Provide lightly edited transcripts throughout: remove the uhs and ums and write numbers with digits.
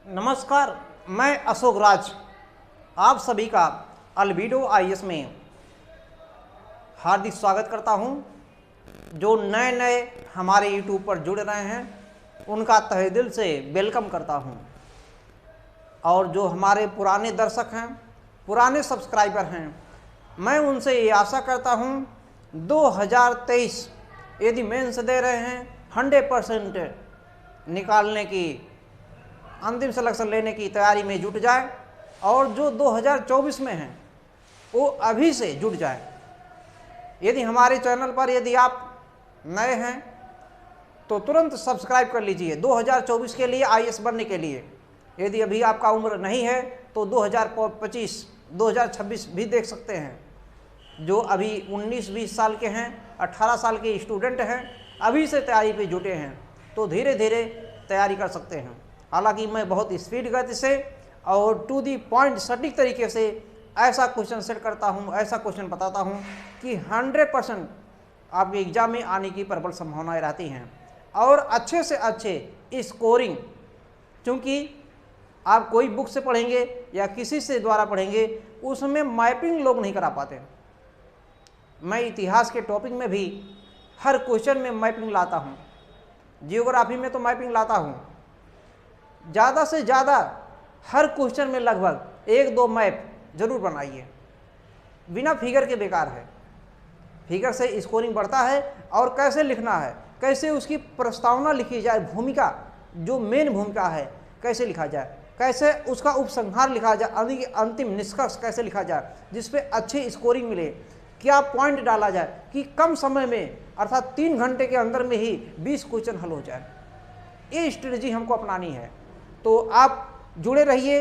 नमस्कार, मैं अशोक राज आप सभी का अल्बिडो आईएएस में हार्दिक स्वागत करता हूं। जो नए नए हमारे यूट्यूब पर जुड़ रहे हैं उनका तहे दिल से वेलकम करता हूं, और जो हमारे पुराने दर्शक हैं, पुराने सब्सक्राइबर हैं, मैं उनसे ये आशा करता हूं 2023 यदि मेंस दे रहे हैं 100% निकालने की, अंतिम सिलेक्शन लेने की तैयारी में जुट जाए, और जो 2024 में हैं वो अभी से जुट जाए। यदि हमारे चैनल पर यदि आप नए हैं तो तुरंत सब्सक्राइब कर लीजिए 2024 के लिए, आईएएस बनने के लिए। यदि अभी आपका उम्र नहीं है तो 2025 2026 भी देख सकते हैं। जो अभी 19-20 साल के हैं, 18 साल के स्टूडेंट हैं, अभी से तैयारी पे जुटे हैं, तो धीरे धीरे तैयारी कर सकते हैं। हालांकि मैं बहुत स्पीड गति से और टू दी पॉइंट सटीक तरीके से ऐसा क्वेश्चन सेट करता हूं, ऐसा क्वेश्चन बताता हूं कि 100% आपके एग्जाम में आने की प्रबल संभावनाएं रहती हैं, और अच्छे से अच्छे स्कोरिंग। क्योंकि आप कोई बुक से पढ़ेंगे या किसी से द्वारा पढ़ेंगे, उसमें मैपिंग लोग नहीं करा पाते। मैं इतिहास के टॉपिक में भी हर क्वेश्चन में मैपिंग लाता हूँ, जियोग्राफी में तो मैपिंग लाता हूँ। ज़्यादा से ज़्यादा हर क्वेश्चन में लगभग 1-2 मैप जरूर बनाइए। बिना फिगर के बेकार है। फिगर से स्कोरिंग बढ़ता है, और कैसे लिखना है, कैसे उसकी प्रस्तावना लिखी जाए, भूमिका जो मेन भूमिका है कैसे लिखा जाए, कैसे उसका उपसंहार लिखा जाए, अंतिम निष्कर्ष कैसे लिखा जाए जिसपे अच्छी स्कोरिंग मिले, क्या पॉइंट डाला जाए कि कम समय में अर्थात 3 घंटे के अंदर में ही 20 क्वेश्चन हल हो जाए। ये स्ट्रेटजी हमको अपनानी है। तो आप जुड़े रहिए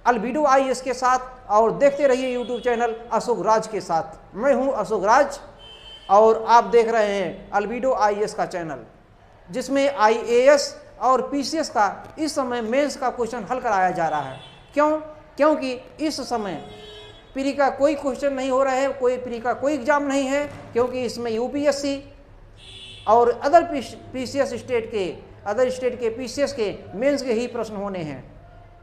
अल्बिडो आईएएस के साथ, और देखते रहिए यूट्यूब चैनल अशोक राज के साथ। मैं हूं अशोक राज, और आप देख रहे हैं अल्बिडो आईएएस का चैनल, जिसमें आईएएस और पीसीएस का इस समय मेंस का क्वेश्चन हल कराया जा रहा है। क्योंकि इस समय प्री का कोई क्वेश्चन नहीं हो रहा है, प्री का कोई एग्जाम नहीं है, क्योंकि इसमें यूपीएससी और अदर पीसीएस अदर स्टेट के पीसीएस के मेंस के ही प्रश्न होने हैं,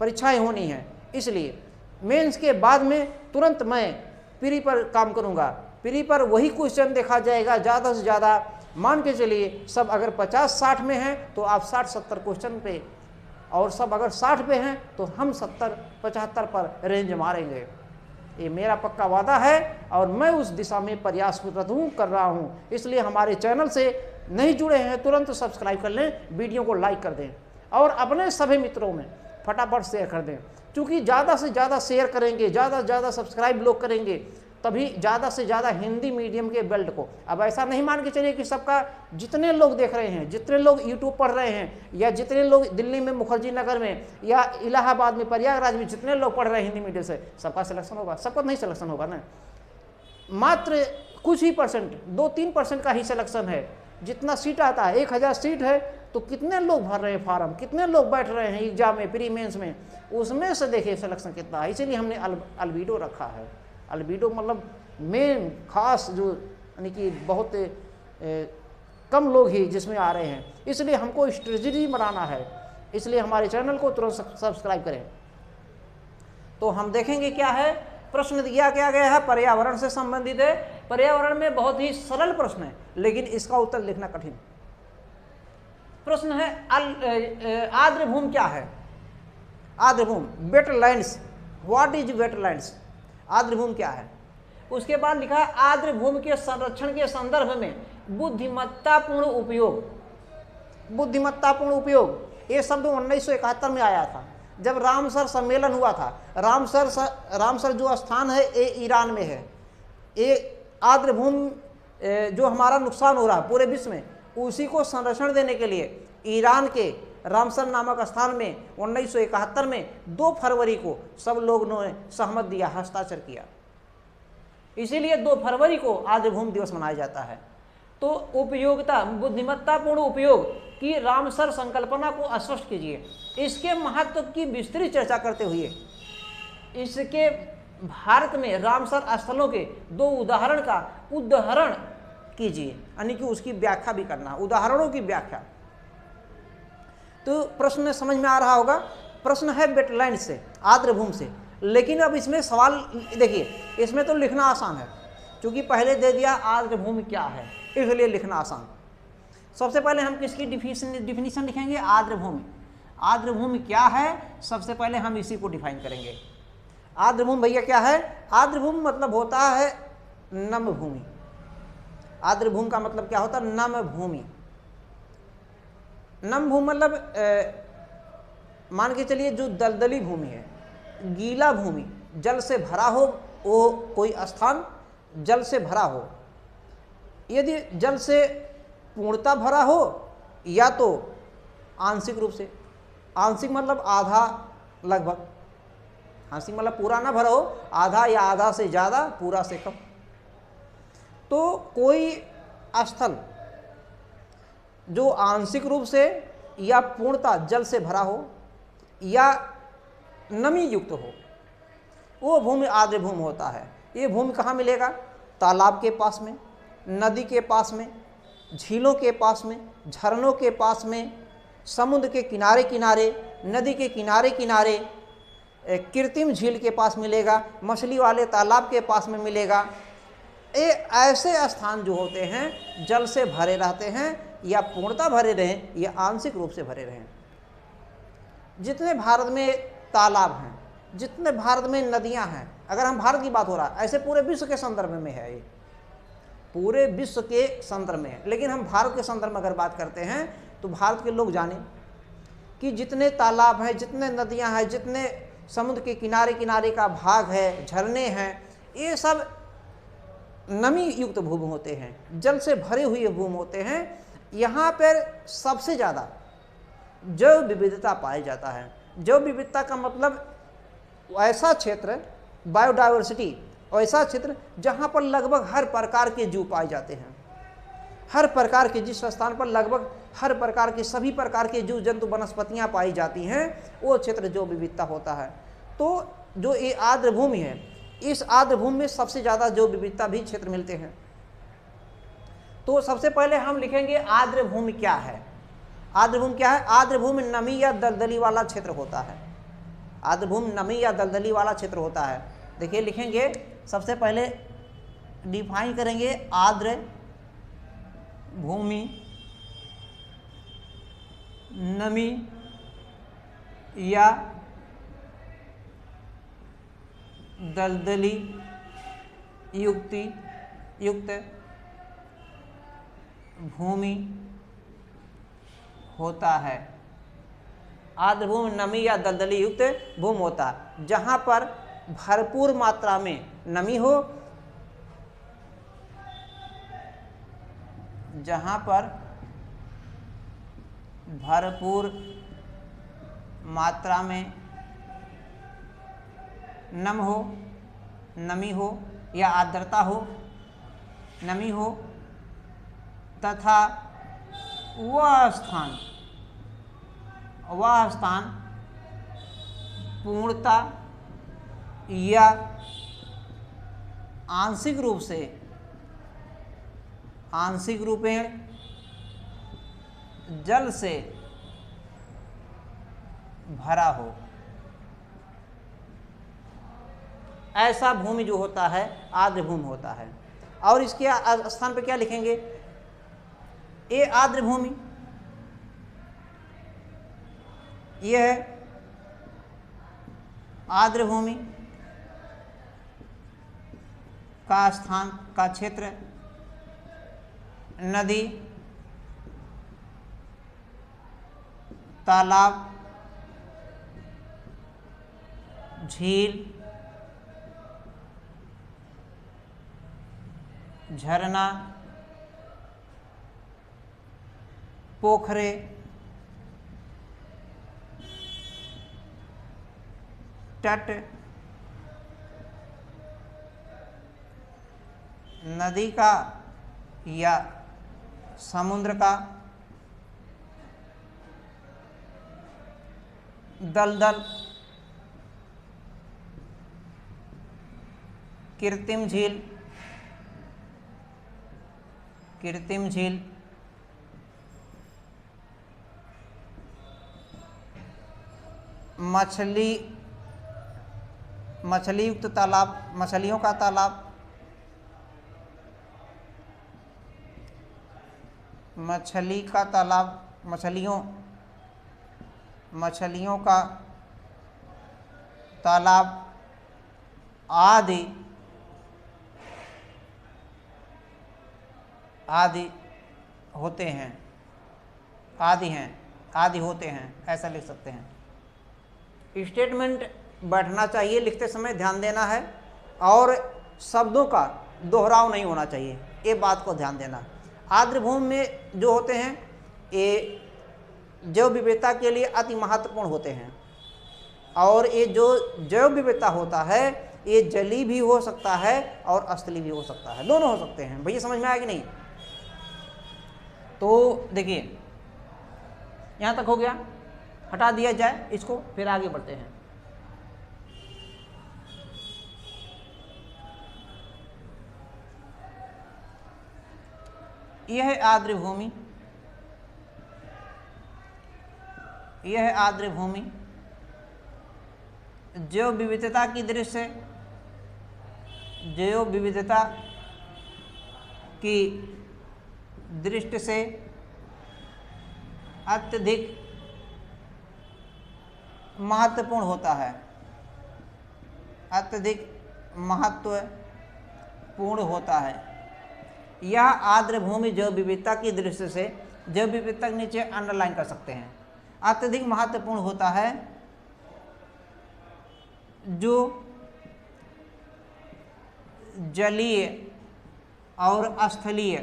परीक्षाएं होनी हैं। इसलिए मेंस के बाद में तुरंत मैं प्री पर काम करूंगा। प्री पर वही क्वेश्चन देखा जाएगा ज़्यादा से ज़्यादा। मान के चलिए सब अगर 50-60 में हैं तो आप 60-70 क्वेश्चन पे, और सब अगर 60 पे हैं तो हम 70-75 पर रेंज मारेंगे। ये मेरा पक्का वादा है, और मैं उस दिशा में प्रयासरत हूँ, कर रहा हूँ। इसलिए हमारे चैनल से नहीं जुड़े हैं तुरंत सब्सक्राइब कर लें, वीडियो को लाइक कर दें, और अपने सभी मित्रों में फटाफट शेयर कर दें। क्योंकि ज़्यादा से ज़्यादा शेयर करेंगे, ज़्यादा से ज़्यादा सब्सक्राइब लोग करेंगे, तभी ज़्यादा से ज़्यादा हिंदी मीडियम के बेल्ट को। अब ऐसा नहीं मान के चलिए कि सबका, जितने लोग देख रहे हैं, जितने लोग यूट्यूब पढ़ रहे हैं, या जितने लोग दिल्ली में मुखर्जी नगर में या इलाहाबाद में प्रयागराज में जितने लोग पढ़ रहे हैं हिंदी मीडियम से, सबका सिलेक्शन होगा? सबका नहीं सिलेक्शन होगा ना। मात्र कुछ ही परसेंट, 2-3% का ही सिलेक्शन है। जितना सीट आता है, 1000 सीट है, तो कितने लोग भर रहे हैं फॉर्म, कितने लोग बैठ रहे हैं एग्जाम में, प्री मेंस में, उसमें से देखिए सिलेक्शन कितना है। इसीलिए हमने अल्बिडो रखा है। अल्बिडो मतलब मेन खास, जो यानी कि बहुत कम लोग ही जिसमें आ रहे हैं, इसलिए हमको स्ट्रेटजी बनाना है। इसलिए हमारे चैनल को तुरंत सब्सक्राइब करें। तो हम देखेंगे क्या है। प्रश्न दिया क्या गया है, पर्यावरण से संबंधित है। पर्यावरण में बहुत ही सरल प्रश्न है, लेकिन इसका उत्तर लिखना कठिन। प्रश्न है आर्द्रभूमि क्या है? आर्द्रभूमि, वेटलैंड्स। What is wetlands? आर्द्रभूमि क्या है? उसके बाद लिखा है आर्द्रभूमि के संरक्षण के संदर्भ में बुद्धिमत्तापूर्ण उपयोग। बुद्धिमत्तापूर्ण उपयोग ये शब्द 1971 में आया था, जब रामसर सम्मेलन हुआ था। रामसर जो स्थान है ये ईरान में है। ये आर्द्रभूमि जो हमारा नुकसान हो रहा है पूरे विश्व में, उसी को संरक्षण देने के लिए ईरान के रामसर नामक स्थान में 1971 में 2 फरवरी को सब लोगों ने सहमत दिया, हस्ताक्षर किया। इसीलिए 2 फरवरी को आर्द्रभूमि दिवस मनाया जाता है। तो उपयोगिता, बुद्धिमत्तापूर्ण उपयोग की रामसर संकल्पना को स्पष्ट कीजिए। इसके महत्व की विस्तृत चर्चा करते हुए इसके भारत में रामसर स्थलों के 2 उदाहरण का उदाहरण कीजिए, यानी कि उसकी व्याख्या भी करना, उदाहरणों की व्याख्या। तो प्रश्न समझ में आ रहा होगा प्रश्न है वेटलैंड से, आर्द्र भूमि से। लेकिन अब इसमें सवाल देखिए, इसमें तो लिखना आसान है, क्योंकि पहले दे दिया आर्द्र भूमि क्या है, इसलिए लिखना आसान। सबसे पहले हम किसकी डिफिनीशन लिखेंगे? आर्द्र भूमि। आर्द्र भूमि क्या है, सबसे पहले हम इसी को डिफाइन करेंगे। आर्द्र भूमि भैया क्या है? आर्द्र भूमि मतलब होता है नम भूमि। आर्द्र भूमि का मतलब क्या होता है? नम भूमि। नम भूमि मतलब मान के चलिए जो दलदली भूमि है, गीला भूमि, जल से भरा हो, वो कोई स्थान जल से भरा हो, यदि जल से पूर्णता भरा हो या तो आंशिक रूप से, आंशिक मतलब आधा लगभग, आंशिक मतलब पूरा ना भरा हो, आधा या आधा से ज़्यादा, पूरा से कम। तो कोई स्थल जो आंशिक रूप से या पूर्णता जल से भरा हो या नमी युक्त हो, वो भूमि आर्द्र भूमि होता है। ये भूमि कहाँ मिलेगा? तालाब के पास में, नदी के पास में, झीलों के पास में, झरनों के पास में, समुद्र के किनारे किनारे, नदी के किनारे किनारे, कृत्रिम झील के पास मिलेगा, मछली वाले तालाब के पास में मिलेगा। ये ऐसे स्थान जो होते हैं जल से भरे रहते हैं, या पूर्णता भरे रहें या आंशिक रूप से भरे रहें। जितने भारत में तालाब हैं, जितने भारत में नदियां हैं, अगर हम भारत की बात हो रहा है, ऐसे पूरे विश्व के संदर्भ में है, ये पूरे विश्व के संदर्भ में है। लेकिन हम भारत के संदर्भ में अगर बात करते हैं तो भारत के लोग जाने कि जितने तालाब हैं, जितने नदियां हैं, जितने समुद्र के किनारे किनारे का भाग है, झरने हैं, ये सब नमी युक्त भूमि होते हैं, जल से भरे हुए भूमि होते हैं। यहाँ पर सबसे ज़्यादा जैव विविधता पाया जाता है। जैव विविधता का मतलब ऐसा क्षेत्र, बायोडाइवर्सिटी, ऐसा क्षेत्र जहाँ पर लगभग हर प्रकार के जीव पाए जाते हैं। हर प्रकार के, जिस स्थान पर लगभग हर प्रकार के, सभी प्रकार के जीव जंतु वनस्पतियाँ पाई जाती हैं, वो क्षेत्र जैव विविधता होता है। तो जो ये आर्द्र भूमि है, इस आर्द्र भूमि में सबसे ज़्यादा जैव विविधता भी क्षेत्र मिलते हैं। तो सबसे पहले हम लिखेंगे आर्द्र भूमि क्या है। आर्द्र भूमि क्या है? आर्द्र भूमि नमी या दलदली वाला क्षेत्र होता है। आर्द्र भूमि नमी या दलदली वाला क्षेत्र होता है। देखिए लिखेंगे, सबसे पहले डिफाइन करेंगे आर्द्र भूमि नमी या दलदली युक्त भूमि होता है। आर्द्र भूमि नमी या दलदली युक्त भूमि होता है जहाँ पर भरपूर मात्रा में नमी हो, जहाँ पर भरपूर मात्रा में नमी हो या आर्द्रता हो, नमी हो, तथा वह स्थान पूर्णता या आंशिक रूपेण जल से भरा हो, ऐसा भूमि जो होता है आर्द्र भूमि होता है। और इसके स्थान पर क्या लिखेंगे? ये आर्द्र भूमि, ये है आर्द्र भूमि का स्थान का क्षेत्र, नदी, तालाब, झील, झरना, पोखरे, तट, नदी का या समुद्र का, दलदल, कृत्रिम झील, मछली युक्त तालाब, मछलियों का तालाब, मछली का तालाब, मछलियों का तालाब आदि होते हैं, आदि होते हैं, ऐसा लिख सकते हैं। स्टेटमेंट बैठना चाहिए, लिखते समय ध्यान देना है और शब्दों का दोहराव नहीं होना चाहिए, ये बात को ध्यान देना। आर्द्रभूमि में जो होते हैं ये जैव विविधता के लिए अति महत्वपूर्ण होते हैं, और ये जो जैव विविधता होता है ये जलीय भी हो सकता है और स्थलीय भी हो सकता है, दोनों हो सकते हैं। भैया समझ में आया कि नहीं? तो देखिए यहाँ तक हो गया, हटा दिया जाए इसको, फिर आगे बढ़ते हैं। यह है आर्द्र भूमि, यह है आर्द्र भूमि। जैव विविधता की दृष्टि से, जैव विविधता की दृष्टि से अत्यधिक महत्वपूर्ण होता है, अत्यधिक महत्वपूर्ण होता है। यह आर्द्र भूमि जैव विविधता की दृष्टि से, जैव विविधता के नीचे अंडरलाइन कर सकते हैं, अत्यधिक महत्वपूर्ण होता है जो जलीय और स्थलीय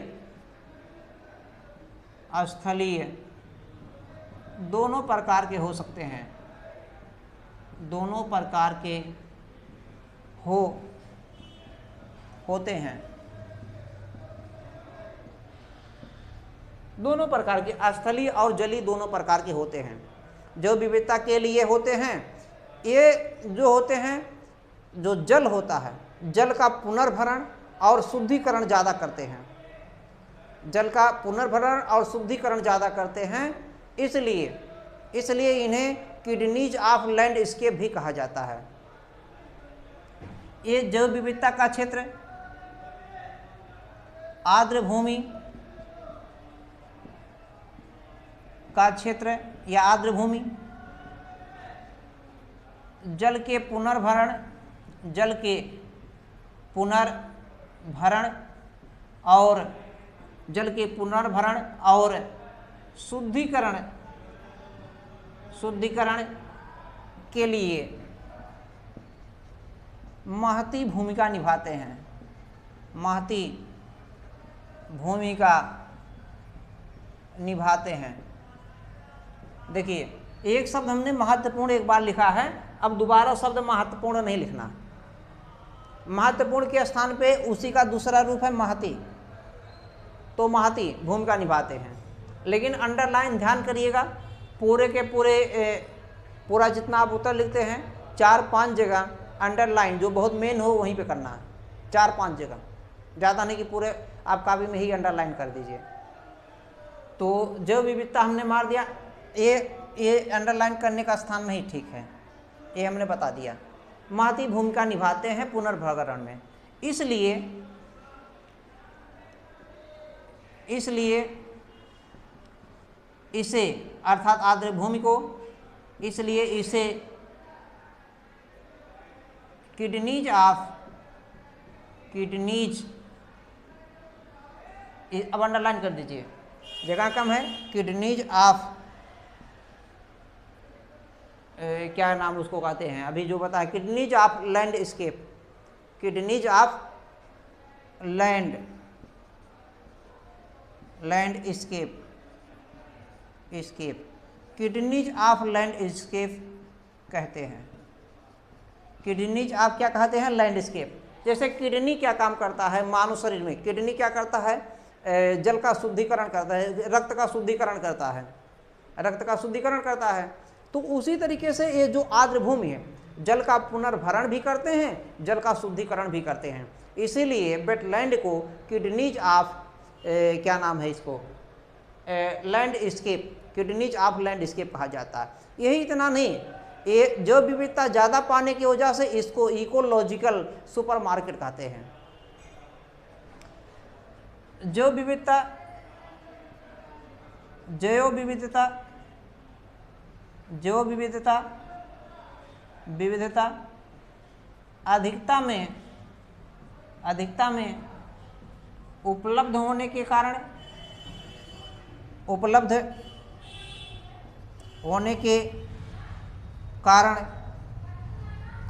दोनों प्रकार के हो सकते हैं, दोनों प्रकार के होते हैं, दोनों प्रकार के, स्थलीय और जलीय दोनों प्रकार के होते हैं। जो विविधता के लिए होते हैं, ये जो होते हैं, जो जल होता है, जल का पुनर्भरण और शुद्धिकरण ज़्यादा करते हैं, जल का पुनर्भरण और शुद्धिकरण ज़्यादा करते हैं, इसलिए इन्हें किडनीज ऑफ लैंडस्केप भी कहा जाता है। ये जैव विविधता का क्षेत्र, आर्द्र भूमि का क्षेत्र या आर्द्र भूमि जल के पुनर्भरण और शुद्धिकरण के लिए महती भूमिका निभाते हैं, महती भूमिका निभाते हैं। देखिए एक शब्द हमने महत्वपूर्ण एक बार लिखा है, अब दोबारा शब्द महत्वपूर्ण नहीं लिखना। महत्वपूर्ण के स्थान पे उसी का दूसरा रूप है महती, तो महती भूमिका निभाते हैं। लेकिन अंडरलाइन ध्यान करिएगा, पूरे के पूरा जितना आप उत्तर लिखते हैं 4-5 जगह अंडरलाइन जो बहुत मेन हो वहीं पे करना है, 4-5 जगह, ज़्यादा नहीं कि पूरे आप कापी में ही अंडरलाइन कर दीजिए। तो जैव विविधता हमने मार दिया, ये अंडरलाइन करने का स्थान नहीं ठीक है, ये हमने बता दिया। महती भूमिका निभाते हैं पुनर्भरण में, इसलिए इसे अर्थात आर्द्र भूमि को, इसलिए इसे किडनीज, अब अंडरलाइन कर दीजिए, जगह कम है, किडनीज ऑफ क्या नाम उसको कहते हैं अभी जो बताया, kidneys of landscape, kidneys of landscape, kidneys of landscape कहते हैं। किडनीज ऑफ क्या कहते हैं? लैंडस्केप। जैसे किडनी क्या काम करता है मानव शरीर में, किडनी क्या करता है? जल का शुद्धिकरण करता है, रक्त का शुद्धिकरण करता है, रक्त का शुद्धिकरण करता है। तो उसी तरीके से ये जो आर्द्र भूमि है जल का पुनर्भरण भी करते हैं, जल का शुद्धिकरण भी करते हैं। इसीलिए वेटलैंड को किडनीज ऑफ क्या नाम है इसको, लैंडस्केप, किडनीज ऑफ लैंडस्केप कहा जाता है। यही इतना नहीं, ये जैव विविधता ज़्यादा पाने की वजह से इसको इकोलॉजिकल सुपरमार्केट कहते हैं। जैव विविधता अधिकता में उपलब्ध होने के कारण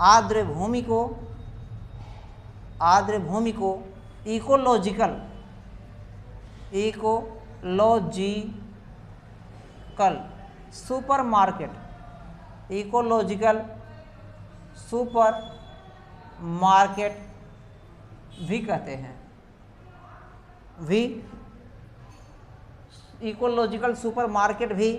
आर्द्र भूमि को इकोलॉजिकल सुपरमार्केट भी कहते हैं। इकोलॉजिकल सुपरमार्केट भी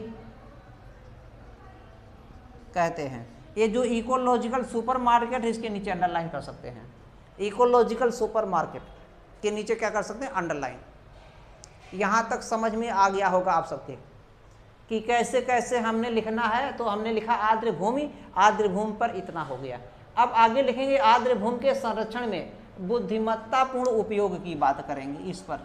कहते हैं। ये जो इकोलॉजिकल सुपरमार्केट है इसके नीचे अंडरलाइन कर सकते हैं। इकोलॉजिकल सुपरमार्केट के नीचे क्या कर सकते हैं, अंडरलाइन। यहाँ तक समझ में आ गया होगा आप सबके कि कैसे कैसे हमने लिखना है। तो हमने लिखा आर्द्र भूमि पर इतना हो गया। अब आगे लिखेंगे आर्द्र भूमि के संरक्षण में बुद्धिमत्तापूर्ण उपयोग की बात करेंगे। इस पर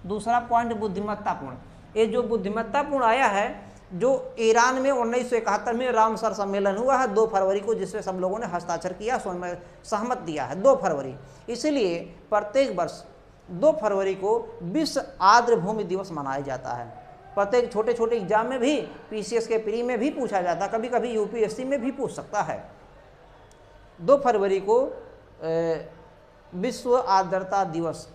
दूसरा पॉइंट बुद्धिमत्तापूर्ण। ये जो बुद्धिमत्तापूर्ण आया है, जो ईरान में 1971 में रामसर सम्मेलन हुआ है 2 फरवरी को, जिसमें सब लोगों ने हस्ताक्षर किया, सहमत दिया है 2 फरवरी। इसीलिए प्रत्येक वर्ष 2 फरवरी को विश्व आर्द्र भूमि दिवस मनाया जाता है। प्रत्येक छोटे छोटे एग्जाम में भी, पीसीएस के प्री में भी पूछा जाता है, कभी कभी यूपीएससी में भी पूछ सकता है। 2 फरवरी को विश्व आर्द्रता दिवस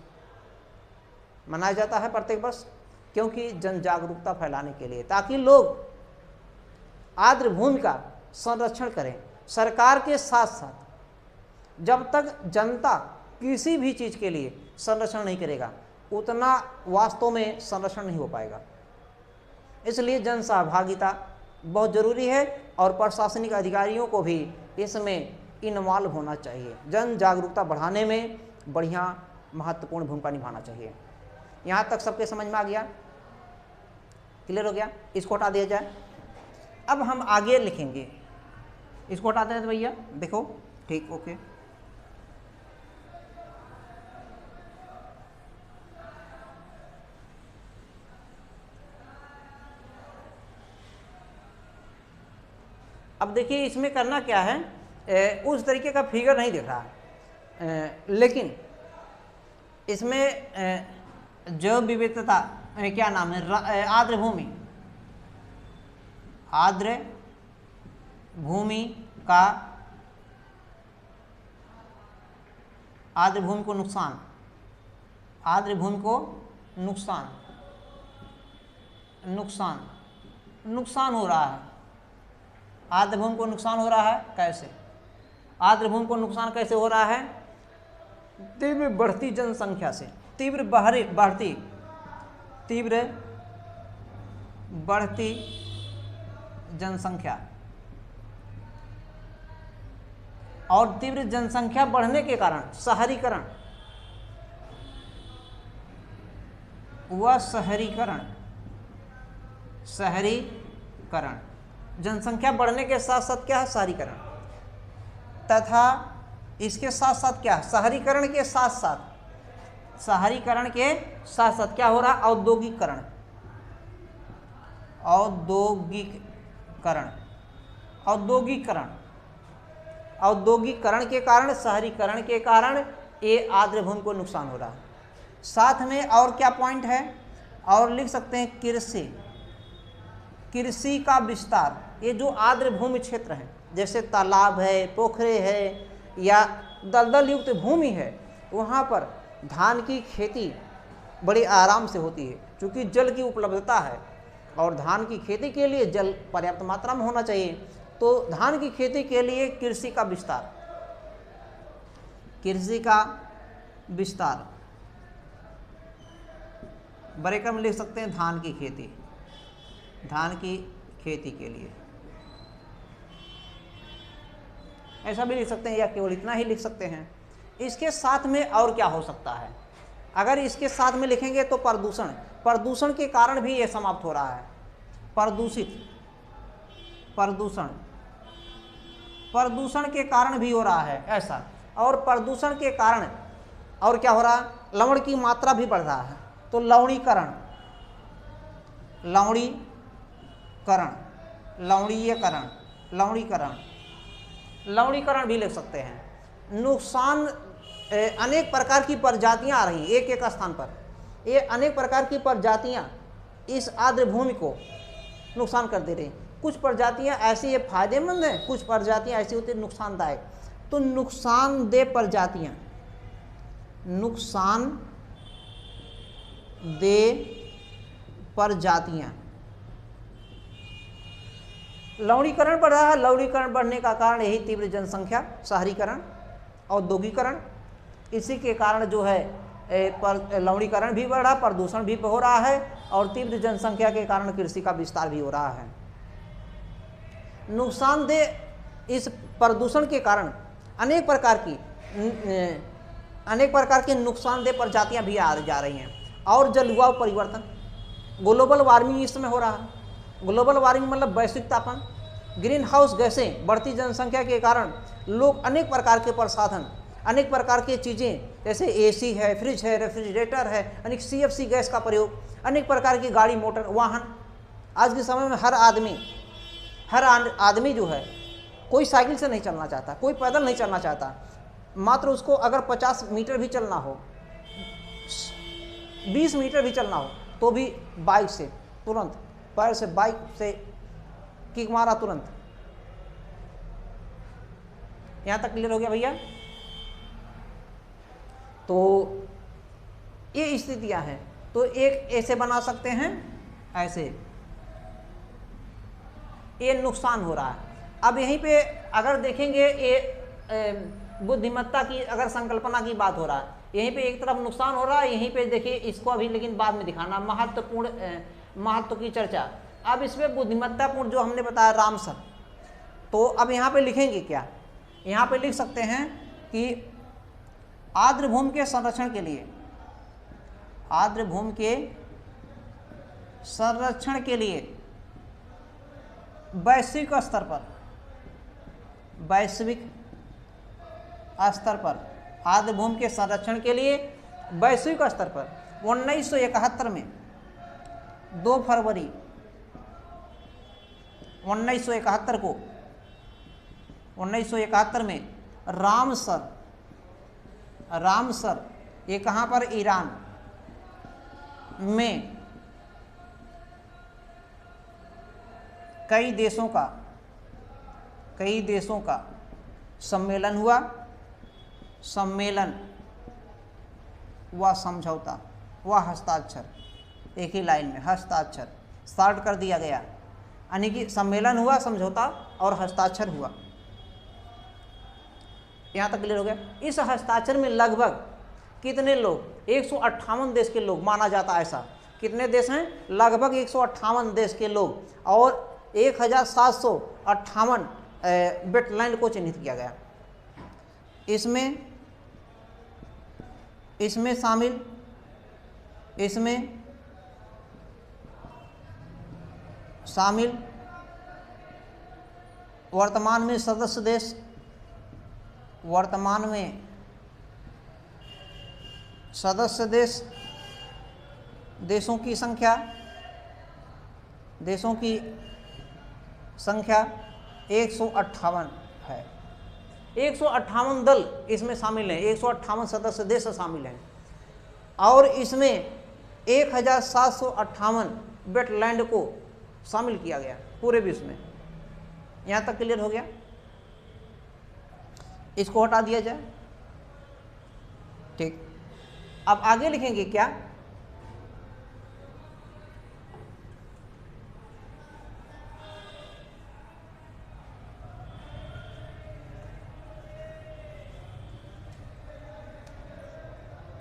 मनाया जाता है प्रत्येक वर्ष, क्योंकि जन जागरूकता फैलाने के लिए, ताकि लोग आर्द्र भूमि का संरक्षण करें। सरकार के साथ साथ जब तक जनता किसी भी चीज़ के लिए संरक्षण नहीं करेगा, उतना वास्तव में संरक्षण नहीं हो पाएगा। इसलिए जन सहभागिता बहुत ज़रूरी है और प्रशासनिक अधिकारियों को भी इसमें इन्वॉल्व होना चाहिए। जन जागरूकता बढ़ाने में बढ़िया महत्वपूर्ण भूमिका निभाना चाहिए। यहाँ तक सबके समझ में आ गया, क्लियर हो गया? इसको हटा दिया जाए। अब हम आगे लिखेंगे, इसको हटा दें तो भैया देखो, ठीक, ओके। अब देखिए इसमें करना क्या है, उस तरीके का फिगर नहीं दिख रहा है, लेकिन इसमें जैव विविधता क्या नाम है, आर्द्र भूमि का आर्द्र भूमि को नुकसान हो रहा है। आर्द्र भूमि को नुकसान हो रहा है कैसे? आर्द्र भूमि को नुकसान कैसे हो रहा है? तीव्र बढ़ती जनसंख्या से, तीव्र बढ़ती जनसंख्या, और तीव्र जनसंख्या बढ़ने के कारण शहरीकरण व शहरीकरण, जनसंख्या बढ़ने के साथ साथ क्या है, शहरीकरण, तथा इसके साथ साथ क्या, शहरीकरण के साथ साथ क्या हो रहा है, औद्योगिकरण के कारण, शहरीकरण के कारण ये आर्द्र भूमि को नुकसान हो रहा है। साथ में और क्या पॉइंट है, और लिख सकते हैं कृषि का विस्तार। ये जो आर्द्र भूमि क्षेत्र है, जैसे तालाब है, पोखरे है या दलदल युक्त भूमि है, वहाँ पर धान की खेती बड़े आराम से होती है, क्योंकि जल की उपलब्धता है और धान की खेती के लिए जल पर्याप्त मात्रा में होना चाहिए। तो धान की खेती के लिए कृषि का विस्तार बड़े क्रम लिख सकते हैं, धान की खेती के लिए ऐसा भी लिख सकते हैं, या केवल इतना ही लिख सकते हैं। इसके साथ में और क्या हो सकता है, अगर इसके साथ में लिखेंगे तो प्रदूषण के कारण भी ये समाप्त हो रहा है। प्रदूषण प्रदूषण के कारण भी हो रहा है ऐसा, और प्रदूषण के कारण और क्या हो रहा है, लवण की मात्रा भी बढ़ रहा है। तो लवणीकरण, लवणीकरण, लवणीयकरण, लवणीकरण, लवणीकरण भी लिख सकते हैं। नुकसान, अनेक प्रकार की प्रजातियां आ रही हैं एक एक स्थान पर, ये अनेक प्रकार की प्रजातियां इस आर्द्र भूमि को नुकसान कर दे रही। कुछ प्रजातियां ऐसी ये फायदेमंद हैं, कुछ प्रजातियां ऐसी होती हैं नुकसानदायक। तो नुकसानदेह प्रजातियां, नुकसानदेह प्रजातियां, लवणीकरण बढ़ रहा है। लवणीकरण बढ़ने का कारण यही तीव्र जनसंख्या, शहरीकरण, औद्योगिकरण, इसी के कारण जो है लवणीकरण भी बढ़ रहा, प्रदूषण भी हो रहा है, और तीव्र जनसंख्या के कारण कृषि का विस्तार भी हो रहा है। नुकसानदेह इस प्रदूषण के कारण अनेक प्रकार की नुकसानदेह प्रजातियां भी आ जा रही हैं। और जलवायु परिवर्तन, ग्लोबल वार्मिंग इस समय हो रहा है। ग्लोबल वार्मिंग मतलब वैश्विक तापमान, ग्रीन हाउस गैसें, बढ़ती जनसंख्या के कारण लोग अनेक प्रकार के प्रसाधन, अनेक प्रकार की चीज़ें जैसे एसी है, फ्रिज है, रेफ्रिजरेटर है, अनेक CFC गैस का प्रयोग, अनेक प्रकार की गाड़ी, मोटर, वाहन। आज के समय में हर आदमी जो है, कोई साइकिल से नहीं चलना चाहता, कोई पैदल नहीं चलना चाहता। मात्र उसको अगर 50 मीटर भी चलना हो, 20 मीटर भी चलना हो, तो भी बाइक से, तुरंत पैर से बाइक से किक मारा तुरंत। यहां तक क्लियर हो गया भैया? तो ये स्थितियां हैं। तो एक ऐसे बना सकते हैं, ऐसे, ये नुकसान हो रहा है। अब यहीं पे अगर देखेंगे, ये बुद्धिमत्ता की अगर संकल्पना की बात हो रहा है, यहीं पे एक तरफ नुकसान हो रहा है, यहीं पे देखिए इसको अभी लेकिन बाद में दिखाना, महत्व की चर्चा। अब इसमें बुद्धिमत्तापूर्ण जो हमने बताया रामसर, तो अब यहाँ पे लिखेंगे क्या, यहाँ पे लिख सकते हैं कि आर्द्र भूमि के संरक्षण के लिए, आर्द्र भूमि के संरक्षण के लिए वैश्विक स्तर पर, वैश्विक स्तर पर, आर्द्र भूमि के संरक्षण के लिए वैश्विक स्तर पर 1971 में 2 फरवरी 1971 को, 1971 में रामसर, ये कहाँ पर, ईरान में कई देशों का सम्मेलन हुआ, समझौता व हस्ताक्षर, एक ही लाइन में हस्ताक्षर स्टार्ट कर दिया गया, यानी कि सम्मेलन हुआ, समझौता और हस्ताक्षर हुआ। यहाँ तक क्लियर हो गया? इस हस्ताक्षर में लगभग कितने लोग, 158 देश के लोग माना जाता है। ऐसा कितने देश हैं? लगभग 158 देश के लोग, और 1758 वेटलैंड को चिन्हित किया गया। इसमें शामिल वर्तमान में सदस्य देश, देशों की संख्या 158 है। 158 दल इसमें शामिल हैं, 158 सदस्य देश शामिल हैं, और इसमें 1758 वेटलैंड को शामिल किया गया पूरे विश्व में। यहाँ तक क्लियर हो गया? इसको हटा दिया जाए, ठीक। अब आगे लिखेंगे क्या,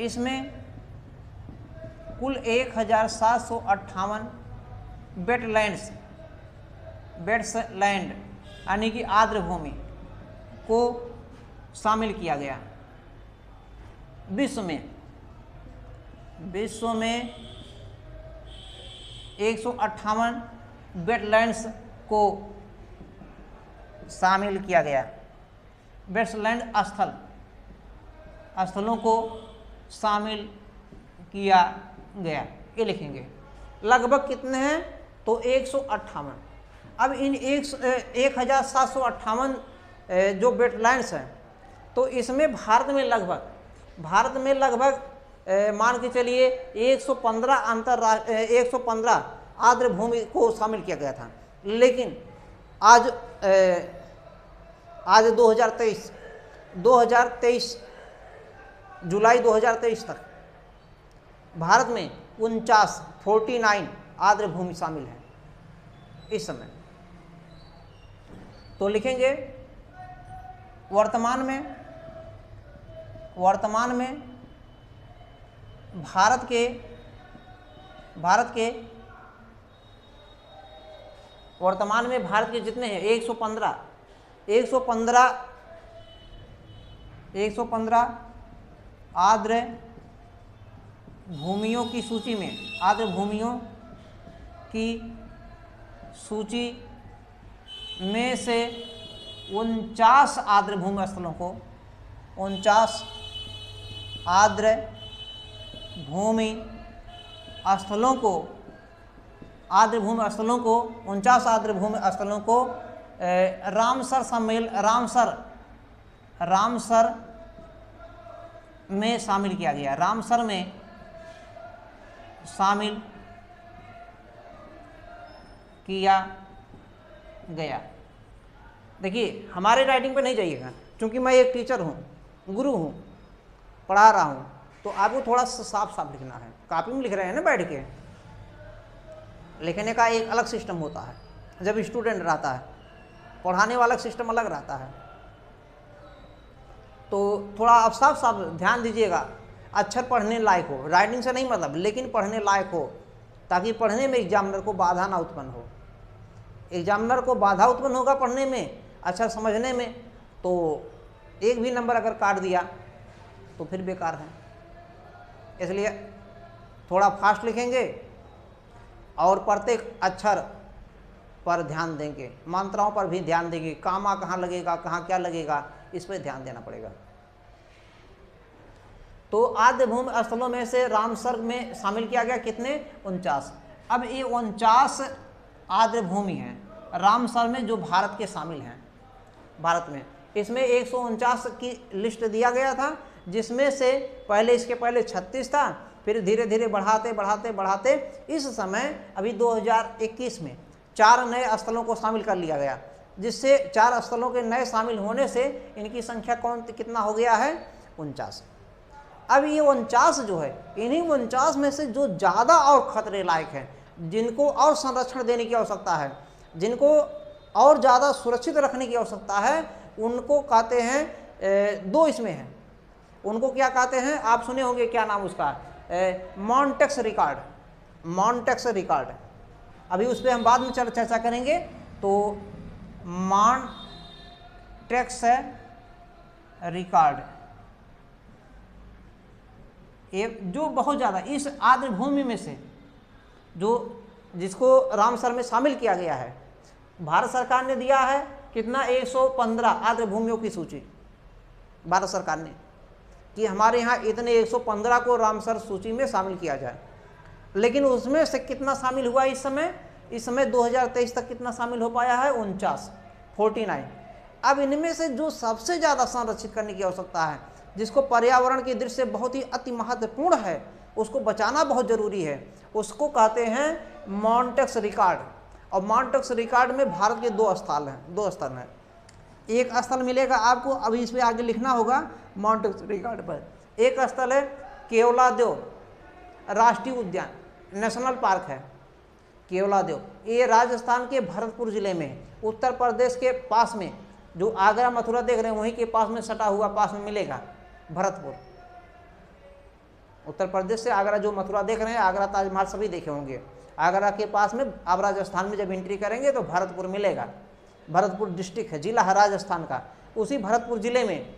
इसमें कुल 1758 वेटलैंड यानी कि आर्द्र भूमि को शामिल किया गया। विश्व में 158 वेटलैंड्स को शामिल किया गया। वेस्टलैंड स्थलों को शामिल किया गया। ये लिखेंगे। लगभग कितने हैं? तो 158। अब इन 1758 जो वेटलैंड्स हैं, तो इसमें भारत में लगभग मान के चलिए 115 आर्द्र भूमि को शामिल किया गया था। लेकिन आज 2023 जुलाई 2023 तक भारत में 49 आर्द्र भूमि शामिल है इस समय। तो लिखेंगे वर्तमान में भारत के जितने हैं 115 आर्द्र भूमियों की सूची में से 49 आर्द्र भूमि स्थलों को 49 आर्द्र भूमि स्थलों को रामसर में शामिल किया गया। रामसर में शामिल किया गया। देखिए, हमारे राइटिंग पे नहीं जाइएगा, क्योंकि मैं एक टीचर हूँ, गुरु हूँ, पढ़ा रहा हूँ, तो आपको थोड़ा सा साफ साफ लिखना है। कॉपी में लिख रहे हैं ना बैठ के, लिखने का एक अलग सिस्टम होता है जब स्टूडेंट रहता है, पढ़ाने वाला सिस्टम अलग रहता है। तो थोड़ा आप साफ साफ ध्यान दीजिएगा, अक्षर पढ़ने लायक हो, राइटिंग से नहीं मतलब, लेकिन पढ़ने लायक हो, ताकि पढ़ने में एग्जामिनर को बाधा ना उत्पन्न हो। एग्जामिनर को बाधा उत्पन्न होगा पढ़ने में, अच्छा समझने में, तो एक भी नंबर अगर काट दिया तो फिर बेकार है। इसलिए थोड़ा फास्ट लिखेंगे और प्रत्येक अक्षर पर ध्यान देंगे, मात्राओं पर भी ध्यान देंगे, कामा कहाँ लगेगा, कहाँ क्या लगेगा, इस पर ध्यान देना पड़ेगा। तो आर्द्र भूमि स्थलों में से रामसर में शामिल किया गया कितने? 49। अब ये 49 आर्द्र भूमि हैं रामसर में जो भारत के शामिल हैं। भारत में इसमें 149 की लिस्ट दिया गया था, जिसमें से इसके पहले 36 था, फिर धीरे धीरे बढ़ाते इस समय अभी 2021 में 4 नए स्थलों को शामिल कर लिया गया, जिससे 4 स्थलों के नए शामिल होने से इनकी संख्या कितना हो गया है? 49। अब ये 49 जो है, इन्हीं 49 में से जो ज़्यादा और खतरे लायक हैं, जिनको और संरक्षण देने की आवश्यकता है, जिनको और ज़्यादा सुरक्षित रखने की आवश्यकता है, उनको कहते हैं 2 इसमें हैं। उनको क्या कहते हैं? आप सुने होंगे, क्या नाम उसका? Mantoux record. अभी उस पर हम बाद में चर्चा करेंगे। तो मॉन्टेक्स रिकॉर्ड जो बहुत ज़्यादा इस आर्द्र भूमि में से जिसको रामसर में शामिल किया गया है, भारत सरकार ने दिया है कितना? 115 आर्द्र भूमियों की सूची भारत सरकार ने, कि हमारे यहाँ इतने 115 को रामसर सूची में शामिल किया जाए। लेकिन उसमें से कितना शामिल हुआ इस समय 2023 तक कितना शामिल हो पाया है? 49। अब इनमें से जो सबसे ज़्यादा संरक्षित करने की आवश्यकता है, जिसको पर्यावरण की दृष्टि से बहुत ही अति महत्वपूर्ण है, उसको बचाना बहुत ज़रूरी है, उसको कहते हैं मॉन्टेक्स रिकॉर्ड। और मॉन्टेक्स रिकॉर्ड में भारत के 2 स्थल हैं। एक स्थल मिलेगा आपको, अभी इस पर आगे लिखना होगा मॉन्टेक्स रिकॉर्ड पर। एक स्थल है केवलादेव राष्ट्रीय उद्यान, नेशनल पार्क है केवलादेव। ये राजस्थान के भरतपुर जिले में, उत्तर प्रदेश के पास में, जो आगरा मथुरा देख रहे हैं वहीं के पास में सटा हुआ पास में मिलेगा भरतपुर। उत्तर प्रदेश से आगरा जो मथुरा देख रहे हैं, आगरा ताजमहल सभी देखे होंगे। आगरा के पास में आप राजस्थान में जब एंट्री करेंगे तो भरतपुर मिलेगा। भरतपुर डिस्ट्रिक्ट है, जिला है राजस्थान का। उसी भरतपुर जिले में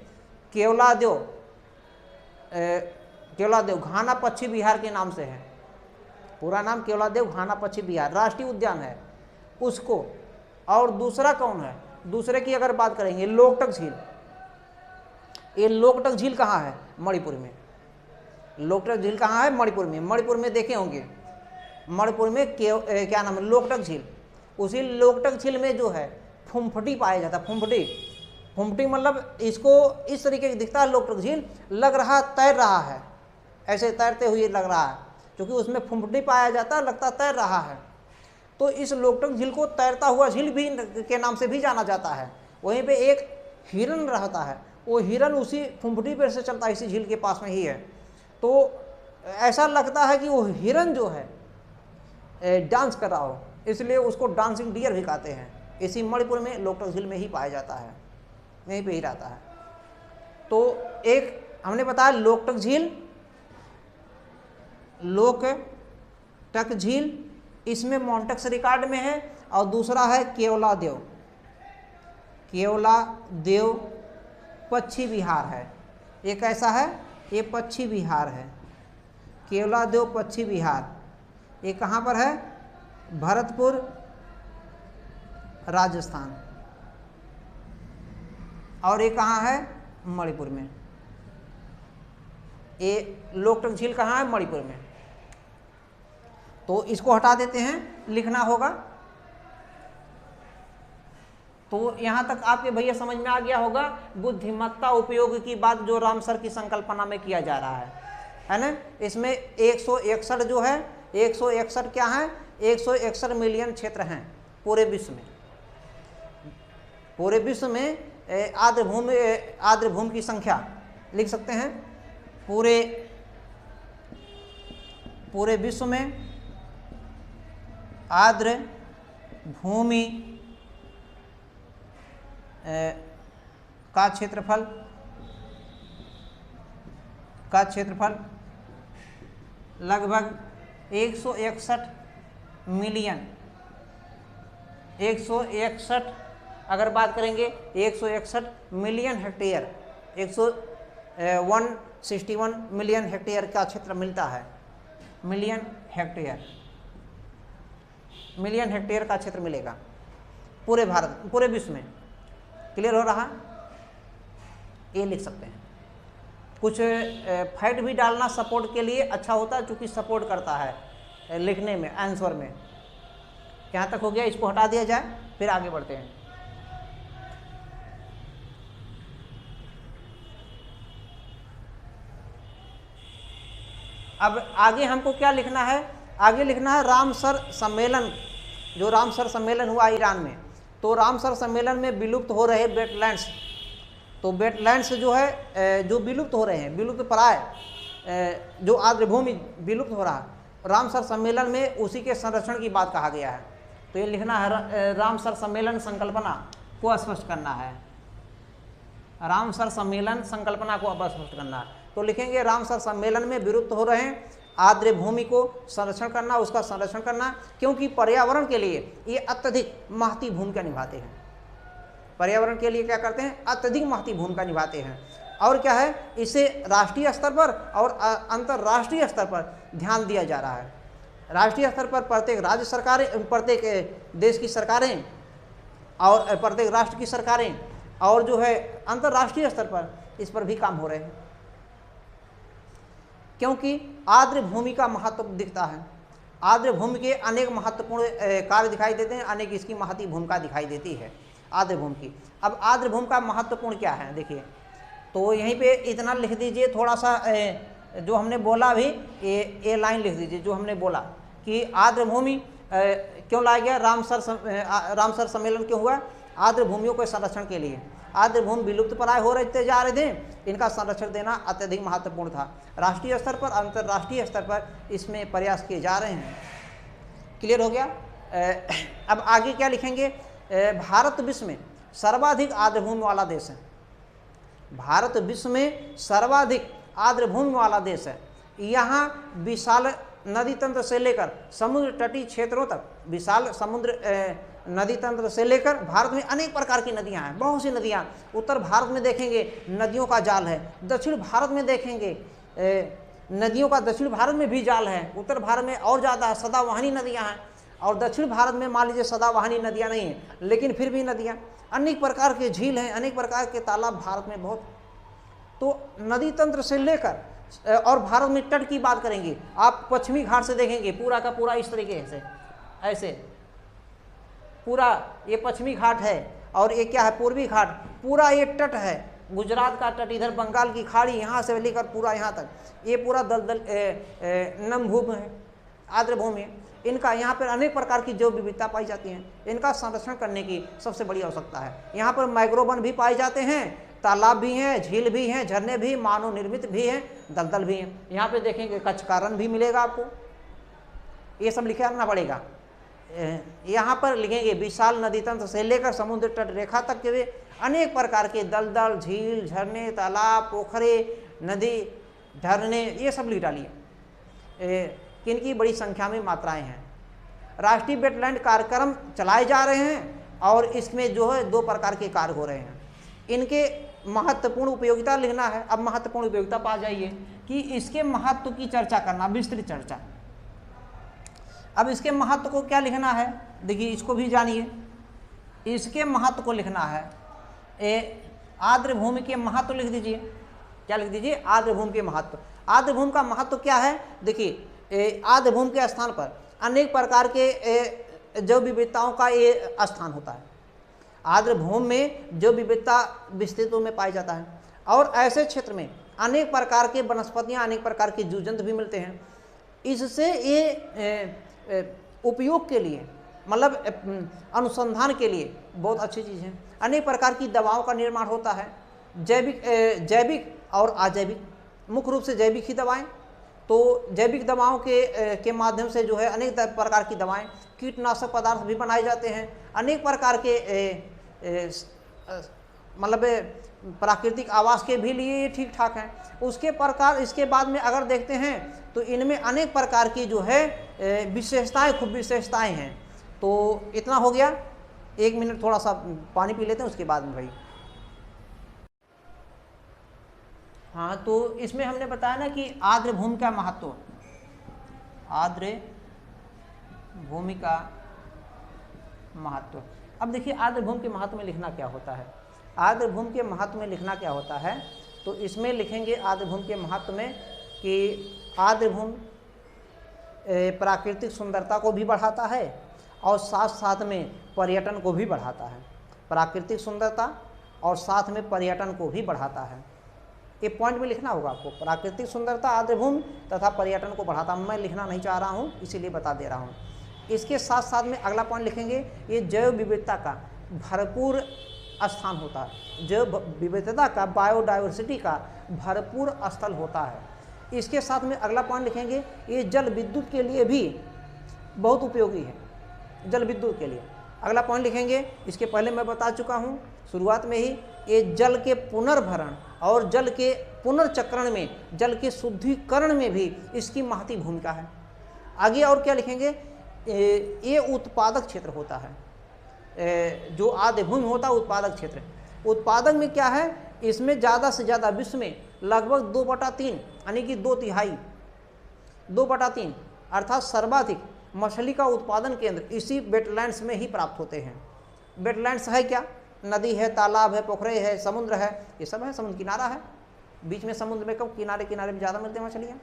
केवलादेव घाना पश्चिम बिहार के नाम से है, पूरा नाम केवलादेव घाना पश्चिम बिहार राष्ट्रीय उद्यान है उसको। और दूसरा कौन है? दूसरे की अगर बात करेंगे, लोकटक झील। ये लोकटक झील कहाँ है? मणिपुर में। लोकटक झील कहाँ है? मणिपुर में। मणिपुर में देखे होंगे, मणिपुर में क्या नाम है? लोकटक झील। उसी लोकटक झील में जो है फुमफुटी पाया जाता है। फुमफुटी, फुमफुटी मतलब इसको इस तरीके की दिखता है लोकटक झील, लग रहा तैर रहा है, ऐसे तैरते हुए लग रहा है, क्योंकि उसमें फुमफुटी पाया जाता है, लगता तैर रहा है। तो इस लोकटक झील को तैरता हुआ झील भी के नाम से भी जाना जाता है। वहीं पे एक हिरन रहता है, वो हिरन उसी फुमफुटी पर से चलता है, इसी झील के पास में ही है। तो ऐसा लगता है कि वो हिरन जो है डांस कर रहा हो, इसलिए उसको डांसिंग डियर भी कहते हैं। इसी मणिपुर में लोकटक झील में ही पाया जाता है, यहीं पे ही रहता है। तो एक हमने बताया लोकटक झील, लोकटक झील इसमें मॉन्टेक्स रिकॉर्ड में है, और दूसरा है केवलादेव। केवलादेव पक्षी विहार है। ये कैसा है? ये पक्षी विहार है, केवलादेव पक्षी विहार। ये कहाँ पर है? भरतपुर, राजस्थान। और ये कहाँ है? मणिपुर में। ये लोकटक झील कहाँ है? मणिपुर में। तो इसको हटा देते हैं, लिखना होगा। तो यहाँ तक आपके भैया समझ में आ गया होगा बुद्धिमत्ता उपयोग की बात जो रामसर की संकल्पना में किया जा रहा है ना। इसमें 161 जो है, 161 क्या है? 161 मिलियन क्षेत्र हैं पूरे विश्व में। पूरे विश्व में आर्द्रभूमि की संख्या लिख सकते हैं। पूरे विश्व में आर्द्र भूमि का क्षेत्रफल लगभग 161 मिलियन, 161 अगर बात करेंगे 161 मिलियन हेक्टेयर, 161 मिलियन हेक्टेयर का क्षेत्र मिलता है। मिलियन हेक्टेयर का क्षेत्र मिलेगा पूरे भारत, पूरे विश्व में। क्लियर हो रहा? ये लिख सकते हैं। कुछ फैक्ट भी डालना सपोर्ट के लिए अच्छा होता है, क्योंकि सपोर्ट करता है लिखने में, आंसर में। यहाँ तक हो गया, इसको हटा दिया जाए, फिर आगे बढ़ते हैं। अब आगे हमको क्या लिखना है? आगे लिखना है रामसर सम्मेलन। जो रामसर सम्मेलन हुआ ईरान में, तो रामसर सम्मेलन में विलुप्त हो रहे वेटलैंड्स, तो वेटलैंड्स जो है जो विलुप्त हो रहे हैं, विलुप्त प्राय जो आर्द्रभूमि विलुप्त हो रहा है, रामसर सम्मेलन में उसी के संरक्षण की बात कहा गया है। तो ये लिखना है रामसर सम्मेलन संकल्पना को स्पष्ट करना है। रामसर सम्मेलन संकल्पना को स्पष्ट करना है। तो लिखेंगे रामसर सम्मेलन में विलुप्त हो रहे आर्द्र भूमि को संरक्षण करना, उसका संरक्षण करना, क्योंकि पर्यावरण के लिए ये अत्यधिक महती भूमिका निभाते हैं। पर्यावरण के लिए क्या करते हैं? अत्यधिक महती भूमिका निभाते हैं। और क्या है, इसे राष्ट्रीय स्तर पर और अंतर्राष्ट्रीय स्तर पर ध्यान दिया जा रहा है। राष्ट्रीय स्तर पर प्रत्येक राज्य सरकारें, प्रत्येक देश की सरकारें और प्रत्येक राष्ट्र की सरकारें, और जो है अंतर्राष्ट्रीय स्तर पर इस पर भी काम हो रहे हैं, क्योंकि आर्द्र भूमि का महत्व दिखता है। आर्द्र भूमि के अनेक महत्वपूर्ण कार्य दिखाई देते हैं, अनेक इसकी महती भूमिका दिखाई देती है आर्द्र भूमि की। अब आर्द्र भूमि का महत्वपूर्ण क्या है देखिए, तो यहीं पे इतना लिख दीजिए, थोड़ा सा जो हमने बोला भी ये लाइन लिख दीजिए जो हमने बोला कि आर्द्र भूमि क्यों लाया गया, रामसर सम्मेलन क्यों हुआ? आर्द्र भूमियों के संरक्षण के लिए। आर्द्र भूमि विलुप्त प्राय हो रहे जा रहे थे, इनका संरक्षण देना अत्यधिक महत्वपूर्ण था। राष्ट्रीय स्तर पर, अंतर्राष्ट्रीय स्तर पर इसमें प्रयास किए जा रहे हैं। क्लियर हो गया? अब आगे क्या लिखेंगे? भारत विश्व में सर्वाधिक आर्द्र भूमि वाला देश है। भारत विश्व में सर्वाधिक आर्द्र भूमि वाला देश है। यहाँ विशाल नदी तंत्र से लेकर समुद्र तटीय क्षेत्रों तक, विशाल समुद्र नदी तंत्र से लेकर भारत में अनेक प्रकार की नदियां हैं, बहुत सी नदियां। उत्तर भारत में देखेंगे नदियों का जाल है, दक्षिण भारत में देखेंगे नदियों का दक्षिण भारत में भी जाल है, उत्तर भारत में और ज़्यादा है, सदावहानी नदियां हैं, और दक्षिण भारत में मान लीजिए सदावहानी नदियां नहीं हैं, लेकिन फिर भी नदियां, अनेक प्रकार के झील हैं, अनेक प्रकार के तालाब भारत में बहुत तो नदी तंत्र से लेकर और भारत में तट की बात करेंगे, आप पश्चिमी घाट से देखेंगे पूरा का पूरा इस तरीके से, ऐसे पूरा ये पश्चिमी घाट है और ये क्या है पूर्वी घाट, पूरा ये तट है, गुजरात का तट, इधर बंगाल की खाड़ी, यहाँ से लेकर पूरा यहाँ तक, ये पूरा दलदल नमभूमि है, आर्द्र भूमि है। इनका यहाँ पर अनेक प्रकार की जैव विविधता पाई जाती है, इनका संरक्षण करने की सबसे बड़ी आवश्यकता है। यहाँ पर मैंग्रोव वन भी पाए जाते हैं, तालाब भी हैं, झील भी हैं, झरने भी, मानव निर्मित भी हैं, दलदल भी हैं। यहाँ पे देखेंगे कच्छ का रण भी मिलेगा आपको, ये सब लिखे रखना पड़ेगा। यहाँ पर लिखेंगे विशाल नदी तंत्र से लेकर समुद्र तट रेखा तक के अनेक प्रकार के दलदल, झील, झरने, तालाब, पोखरे, नदी, झरने, ये सब लिख डालिए। किनकी बड़ी संख्या में मात्राएं हैं। राष्ट्रीय वेटलैंड कार्यक्रम चलाए जा रहे हैं और इसमें जो है 2 प्रकार के कार्य हो रहे हैं। इनके महत्वपूर्ण उपयोगिता लिखना है। अब महत्वपूर्ण उपयोगिता पा जाइए कि इसके महत्व की चर्चा करना, विस्तृत चर्चा। अब इसके महत्व को क्या लिखना है, देखिए इसको भी जानिए, इसके महत्व को लिखना है। आर्द्र भूमि के महत्व लिख दीजिए, क्या लिख दीजिए, आर्द्र भूमि के महत्व। आर्द्र भूमि का महत्व क्या है, देखिए आर्द्र भूमि के स्थान पर अनेक प्रकार के जैव विविधताओं का ये स्थान होता है। आर्द्र भूमि में जैव विविधता विस्तृतों में पाया जाता है और ऐसे क्षेत्र में अनेक प्रकार के वनस्पतियां, अनेक प्रकार के जीव जंतु भी मिलते हैं। इससे ये उपयोग के लिए, मतलब अनुसंधान के लिए बहुत अच्छी चीज़ है। अनेक प्रकार की दवाओं का निर्माण होता है, जैविक और अजैविक, मुख्य रूप से जैविक ही दवाएं। तो जैविक दवाओं के माध्यम से जो है अनेक प्रकार की दवाएं, कीटनाशक पदार्थ भी बनाए जाते हैं। अनेक प्रकार के मतलब प्राकृतिक आवास के भी लिए ये ठीक ठाक हैं। उसके प्रकार इसके बाद में अगर देखते हैं तो इनमें अनेक प्रकार की जो है विशेषताएं, खूब विशेषताएं हैं। तो इतना हो गया, 1 मिनट थोड़ा सा पानी पी लेते हैं उसके बाद में भाई। हाँ, तो इसमें हमने बताया ना कि आर्द्र भूमि का महत्व, आर्द्र भूमि का महत्व। अब देखिए आर्द्र भूमि के महत्व में लिखना क्या होता है। आर्द्र भूमि के महत्व में लिखना क्या होता है, तो इसमें लिखेंगे आर्द्र भूमि के महत्व में कि आर्द्र भूमि प्राकृतिक सुंदरता को भी बढ़ाता है और साथ साथ में पर्यटन को भी बढ़ाता है। प्राकृतिक सुंदरता और साथ में पर्यटन को भी बढ़ाता है। ये पॉइंट में लिखना होगा आपको, प्राकृतिक सुंदरता, आर्द्र भूमि तथा पर्यटन को बढ़ाता। मैं लिखना नहीं चाह रहा हूँ, इसीलिए बता दे रहा हूँ। इसके साथ साथ में अगला पॉइंट लिखेंगे, ये जैव विविधता का भरपूर स्थान होता है। जैव विविधता का, बायोडाइवर्सिटी का भरपूर स्थल होता है। इसके साथ में अगला पॉइंट लिखेंगे, ये जल विद्युत के लिए भी बहुत उपयोगी है, जल विद्युत के लिए। अगला पॉइंट लिखेंगे, इसके पहले मैं बता चुका हूँ शुरुआत में ही, ये जल के पुनर्भरण और जल के पुनर्चक्रण में, जल के शुद्धिकरण में भी इसकी महती भूमिका है। आगे और क्या लिखेंगे, ये उत्पादक क्षेत्र होता है। जो आर्द्र भूमि होता है उत्पादक क्षेत्र। उत्पादक में क्या है, इसमें ज़्यादा से ज़्यादा विश्व में लगभग 2/3 यानी कि 2/3 अर्थात सर्वाधिक मछली का उत्पादन केंद्र इसी वेटलैंड्स में ही प्राप्त होते हैं। वेटलैंड्स है क्या, नदी है, तालाब है, पोखरे है, समुद्र है, ये सब है। समुद्र किनारा है, बीच में समुद्र में कब, किनारे किनारे में ज़्यादा मिलते हैं मछलियाँ,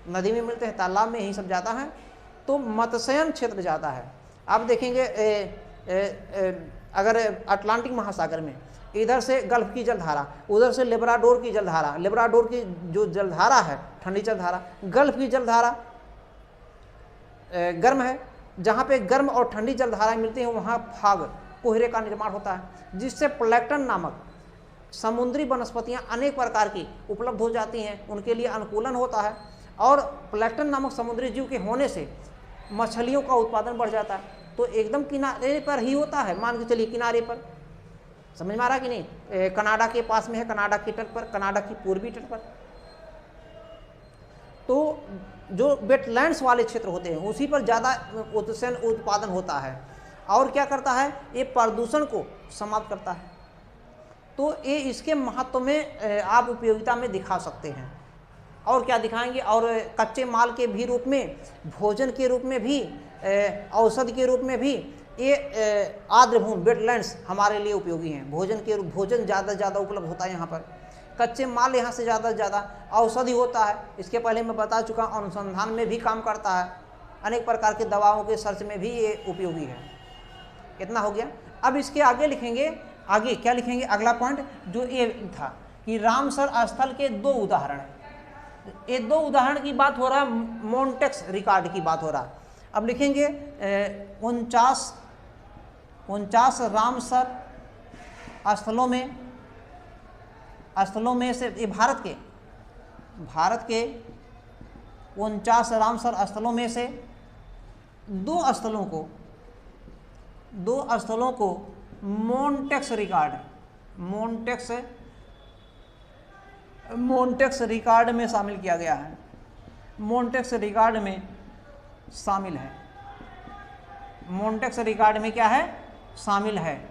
नदी में मिलते हैं, तालाब में यही सब ज़्यादा है। तो मत्स्यन क्षेत्र ज़्यादा है। आप देखेंगे अगर अटलांटिक महासागर में इधर से गल्फ की जलधारा, उधर से लेब्राडोर की जलधारा, लेब्राडोर की जो जलधारा है ठंडी जलधारा, गल्फ की जलधारा गर्म है। जहाँ पे गर्म और ठंडी जलधाराएं मिलती हैं वहाँ फाग, कोहरे का निर्माण होता है, जिससे प्लैंक्टन नामक समुद्री वनस्पतियाँ अनेक प्रकार की उपलब्ध हो जाती हैं, उनके लिए अनुकूलन होता है। और प्लैंक्टन नामक समुद्री जीव के होने से मछलियों का उत्पादन बढ़ जाता है। तो एकदम किनारे पर ही होता है, मान के चलिए किनारे पर, समझ में आ रहा कि नहीं। कनाडा के पास में है, कनाडा के तट पर, कनाडा की पूर्वी तट पर। तो जो वेटलैंड्स वाले क्षेत्र होते हैं उसी पर ज़्यादा उत्पादन होता है। और क्या करता है, ये प्रदूषण को समाप्त करता है। तो ये इसके महत्व में आप उपयोगिता में दिखा सकते हैं। और क्या दिखाएंगे, और कच्चे माल के भी रूप में, भोजन के रूप में भी, औषधि के रूप में भी ये आर्द्र भूमि वेटलैंड्स हमारे लिए उपयोगी हैं। भोजन ज़्यादा उपलब्ध होता है यहाँ पर। कच्चे माल यहाँ से ज़्यादा से ज़्यादा, औषधि होता है, इसके पहले मैं बता चुका हूँ, अनुसंधान में भी काम करता है, अनेक प्रकार की दवाओं के सर्च में भी ये उपयोगी है। इतना हो गया। अब इसके आगे लिखेंगे, आगे क्या लिखेंगे, अगला पॉइंट जो ये था कि रामसर स्थल के 2 उदाहरण, ये 2 उदाहरण की बात हो रहा है, मोन्टेक्स रिकॉर्ड की बात हो रहा है। अब लिखेंगे 49 रामसर स्थलों में से, ये भारत के 49 रामसर स्थलों में से 2 स्थलों को मोन्टेक्स रिकॉर्ड में शामिल किया गया है, मोन्टेक्स रिकॉर्ड में शामिल है, मोन्टेक्स रिकॉर्ड में क्या है, शामिल है,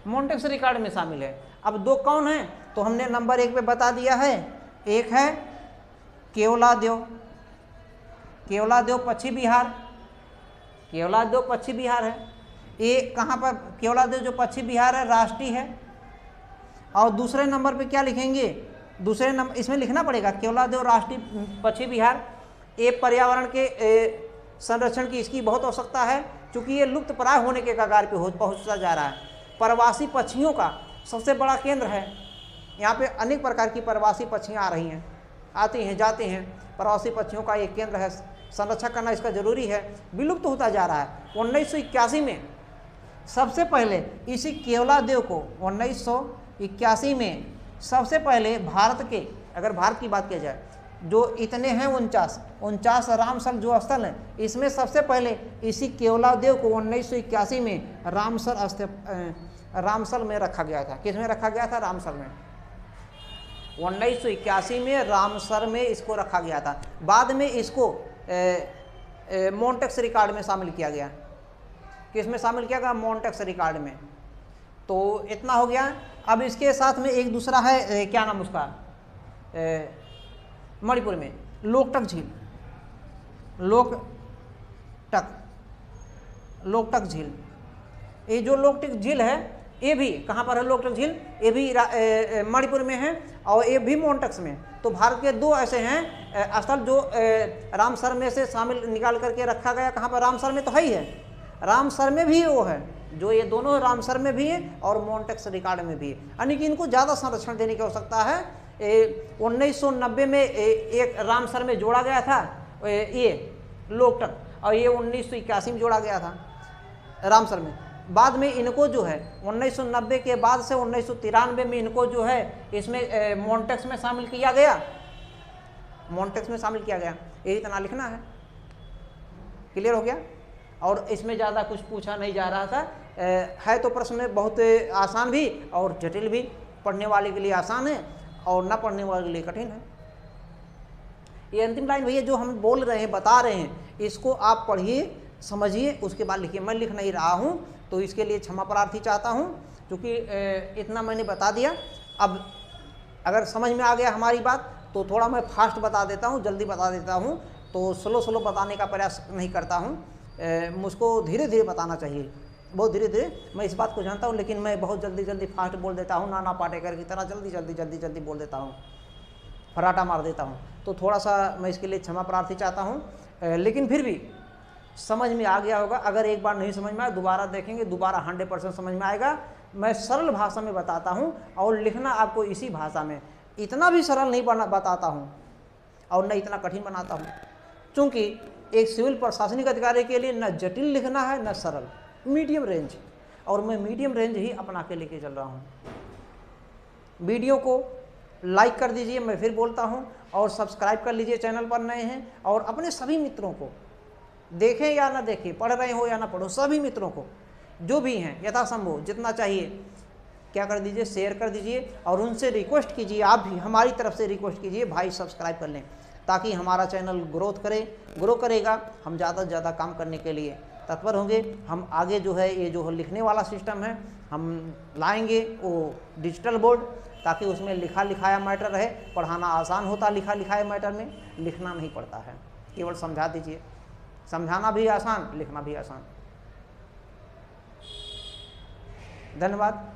मोन्टेक्स रिकॉर्ड में शामिल है। अब 2 कौन है, तो हमने नंबर 1 पे बता दिया है, एक है केवलादेव पश्चिम बिहार, केवलादेव पश्चिम बिहार है, ये कहाँ पर, केवलादेव जो पश्चिम बिहार है राष्ट्रीय है। और दूसरे नंबर पे क्या लिखेंगे, दूसरे नंबर इसमें लिखना पड़ेगा केवलादेव राष्ट्रीय पश्चिम बिहार, ये पर्यावरण के संरक्षण की इसकी बहुत आवश्यकता है, क्योंकि ये लुप्त प्राय होने के कगार पे पहुँचता जा रहा है। प्रवासी पक्षियों का सबसे बड़ा केंद्र है, यहाँ पे अनेक प्रकार की प्रवासी पक्षियाँ आ रही हैं, आती हैं जाती हैं, प्रवासी पक्षियों का एक केंद्र है, संरक्षण करना इसका जरूरी है, विलुप्त होता जा रहा है। 1981 में सबसे पहले इसी केवलादेव को 1981 में सबसे पहले भारत के, अगर भारत की बात की जाए, जो इतने हैं 49 रामसर जो स्थल हैं, इसमें सबसे पहले इसी केवलादेव को 1981 में रामसर में रखा गया था। किस में रखा गया था, रामसर में। 1981 में रामसर में इसको रखा गया था, बाद में इसको मोन्टेक्स रिकॉर्ड में शामिल किया गया। किस में शामिल किया गया, मोन्टेक्स रिकॉर्ड में। तो इतना हो गया। अब इसके साथ में एक दूसरा है, क्या नाम उसका, मणिपुर में लोकटक झील, लोकटक झील, ये जो लोकटक झील है, ये भी कहाँ पर है, लोकटक झील, ये भी मणिपुर में है और ये भी मोन्टेक्स में। तो भारत के 2 ऐसे हैं स्थल जो रामसर में से शामिल निकाल करके रखा गया। कहाँ पर, रामसर में तो है ही है, रामसर में भी वो है, जो ये दोनों रामसर में भी है और मोन्टेक्स रिकॉर्ड में भी है, यानी कि इनको ज़्यादा संरक्षण देने की आवश्यकता है। 1990 में एक रामसर में जोड़ा गया था ये लोकटक, और ये 1981 में जोड़ा गया था रामसर में। बाद में इनको जो है 1990 के बाद से 1993 में इनको जो है इसमें मोन्टेक्स में शामिल किया गया, मोन्टेक्स में शामिल किया गया। यही इतना लिखना है, क्लियर हो गया। और इसमें ज़्यादा कुछ पूछा नहीं जा रहा था, है तो प्रश्न बहुत आसान भी और जटिल भी, पढ़ने वाले के लिए आसान है और ना पढ़ने वाले के लिए कठिन है। ये अंतिम लाइन भैया जो हम बोल रहे हैं, बता रहे हैं, इसको आप पढ़िए, समझिए, उसके बाद लिखिए। मैं लिख नहीं रहा हूँ तो इसके लिए क्षमा प्रार्थी चाहता हूँ, क्योंकि इतना मैंने बता दिया। अब अगर समझ में आ गया हमारी बात तो थोड़ा मैं फास्ट बता देता हूँ, जल्दी बता देता हूँ, तो स्लो बताने का प्रयास नहीं करता हूँ। मुझको धीरे धीरे बताना चाहिए, बहुत धीरे धीरे। मैं इस बात को जानता हूँ, लेकिन मैं बहुत जल्दी फास्ट बोल देता हूँ, नाना पाटेकर की तरह जल्दी बोल देता हूँ, फराटा मार देता हूँ। तो थोड़ा सा मैं इसके लिए क्षमा प्रार्थी चाहता हूँ, लेकिन फिर भी समझ में आ गया होगा। अगर एक बार नहीं समझ में आया, दोबारा देखेंगे, दोबारा 100% समझ में आएगा। मैं सरल भाषा में बताता हूँ और लिखना आपको इसी भाषा में। इतना भी सरल नहीं बताता हूँ और न इतना कठिन बनाता हूँ, क्योंकि एक सिविल प्रशासनिक अधिकारी के लिए न जटिल लिखना है न सरल, मीडियम रेंज, और मैं मीडियम रेंज ही अपना के लेके चल रहा हूँ। वीडियो को लाइक कर दीजिए, मैं फिर बोलता हूँ, और सब्सक्राइब कर लीजिए चैनल पर नए हैं, और अपने सभी मित्रों को, देखें या ना देखें, पढ़ रहे हो या ना पढ़ो, सभी मित्रों को जो भी हैं यथासंभव जितना चाहिए क्या कर दीजिए, शेयर कर दीजिए, और उनसे रिक्वेस्ट कीजिए, आप भी हमारी तरफ से रिक्वेस्ट कीजिए, भाई सब्सक्राइब कर लें, ताकि हमारा चैनल ग्रो करेगा। हम ज़्यादा से ज़्यादा काम करने के लिए तत्पर होंगे। हम आगे जो है ये जो लिखने वाला सिस्टम है हम लाएंगे, वो डिजिटल बोर्ड, ताकि उसमें लिखा लिखाया मैटर रहे। पढ़ाना आसान होता, लिखा लिखाया मैटर में लिखना नहीं पड़ता है, केवल समझा दीजिए। समझाना भी आसान, लिखना भी आसान। धन्यवाद।